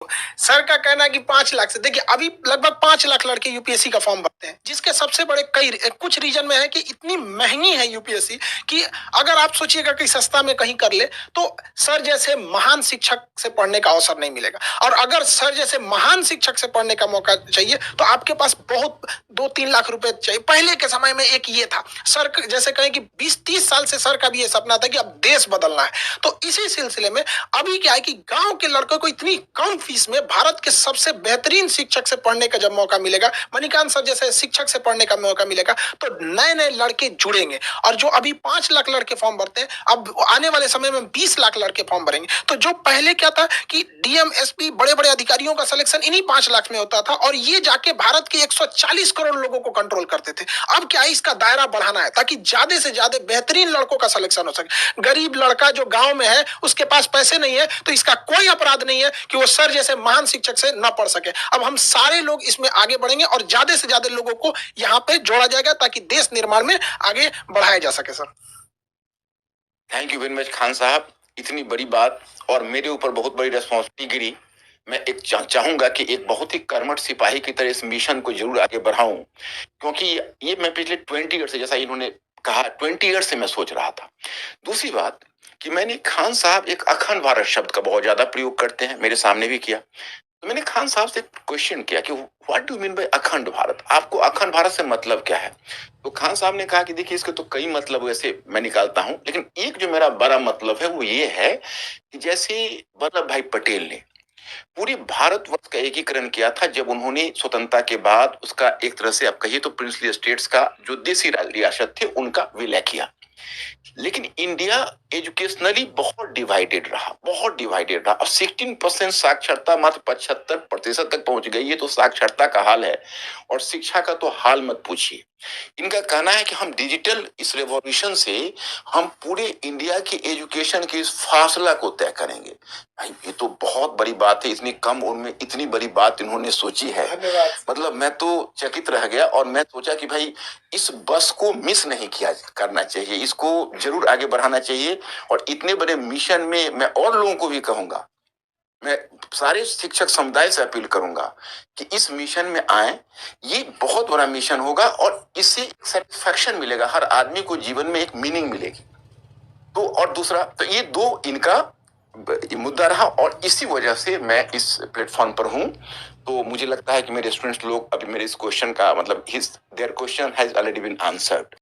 Sir का कहना है कि 5 लाख से, देखिए अभी लगभग 5 लाख लड़के यूपीएससी का फॉर्म भरते हैं, जिसके सबसे बड़े कई कुछ रीजन में है कि इतनी महंगी है यूपीएससी कि अगर आप सोचिएगा कि सस्ता में कहीं कर ले तो सर जैसे महान शिक्षक से पढ़ने का अवसर नहीं मिलेगा। और अगर सर जैसे महान शिक्षक से पढ़ने का मौका चाहिए तो आपके पास बहुत 2-3 लाख रुपए चाहिए। पहले के समय में एक ये था, सर जैसे कहें कि 20-30 साल से सर का भी ये सपना था कि अब देश बदलना है। तो इसी सिलसिले में अभी क्या है कि गांव के लड़कों को इतनी कम फीस में भारत के सबसे बेहतरीन शिक्षक से पढ़ने का जब मौका मिलेगा, मणिकांत सर जैसे शिक्षक से पढ़ने का मौका मिलेगा, तो नए नए लड़के जुड़ेंगे। और जो अभी 5 लाख लड़के फॉर्म भरते हैं, अब आने वाले समय में 20 लाख लड़के फॉर्म भरेंगे। तो जो पहले क्या था कि डीएम एसपी बड़े बड़े अधिकारियों का सिलेक्शन इन्हीं 5 लाख में होता था और ये जाके भारत के 140 करोड़ लोगों को कंट्रोल करते थे। अब क्या है, इसका दायरा बढ़ाना है ताकि ज्यादा से ज्यादा बेहतरीन लड़कों का सिलेक्शन हो सके। गरीब लड़का जो गांव में है, उसके पास पैसे नहीं है, तो इसका कोई अपराध नहीं है कि वो सर जैसे महान शिक्षक से ना पढ़ सके। अब हम सारे लोग इसमें आगे बढ़ेंगे और ज्यादा से ज्यादा लोगों को यहाँ पे जोड़ा जाएगा ताकि देश निर्माण में आगे बढ़ाया जा सके। Sir thank you very much Khan साहब, इतनी बड़ी बात और मेरे ऊपर बहुत बड़ी रिस्पॉन्सिबिलिटी गिरी। मैं एक चाहूंगा कि एक बहुत ही कर्मठ सिपाही की तरह इस मिशन को जरूर आगे बढ़ाऊं, क्योंकि ये मैं पिछले 20 ईयर से, जैसा इन्होंने कहा, 20 ईयर से मैं सोच रहा था। दूसरी बात कि मैंने खान साहब एक अखंड भारत शब्द का बहुत ज्यादा प्रयोग करते हैं, मेरे सामने भी किया। तो मैंने खान साहब से क्वेश्चन किया कि व्हाट डू मीन बाय अखंड भारत, आपको अखंड भारत से मतलब क्या है? तो खान साहब ने कहा कि देखिए इसके तो कई मतलब वैसे मैं निकालता हूं, लेकिन एक जो मेरा बड़ा मतलब है वो ये है कि जैसे वल्लभ भाई पटेल ने पूरी भारतवर्ष का एकीकरण किया था जब उन्होंने स्वतंत्रता के बाद उसका एक तरह से आप कहिए तो प्रिंसली स्टेट्स का जो देसी रियासत थे उनका विलय किया। लेकिन इंडिया एजुकेशनली बहुत डिवाइडेड रहा, बहुत डिवाइडेड रहा। और 16% साक्षरता मात्र 75% तक पहुंच गई है, तो साक्षरता का हाल है और शिक्षा का तो हाल मत पूछिए। इनका कहना है कि हम डिजिटल इस रेवोल्यूशन से हम पूरे इंडिया की एजुकेशन की इस फासला को तय करेंगे। भाई ये तो बहुत बड़ी बात है, इतनी कम उम्र में इतनी बड़ी बात इन्होंने सोची है। मतलब मैं तो चकित रह गया और मैं सोचा कि भाई इस बस को मिस नहीं किया करना चाहिए, इसको जरूर आगे बढ़ाना चाहिए। और इतने बड़े मिशन में मैं और लोगों को भी कहूंगा, मैं सारे शिक्षक समुदाय से अपील करूंगा कि इस मिशन में आए। ये बहुत बड़ा मिशन होगा और इससे सेटिस्फैक्शन मिलेगा, हर आदमी को जीवन में एक मीनिंग मिलेगी। तो और दूसरा तो ये दो इनका मुद्दा रहा और इसी वजह से मैं इस प्लेटफॉर्म पर हूं। तो मुझे लगता है कि मेरे स्टूडेंट्स लोग अभी मेरे इस क्वेश्चन का मतलब their question has already been answered.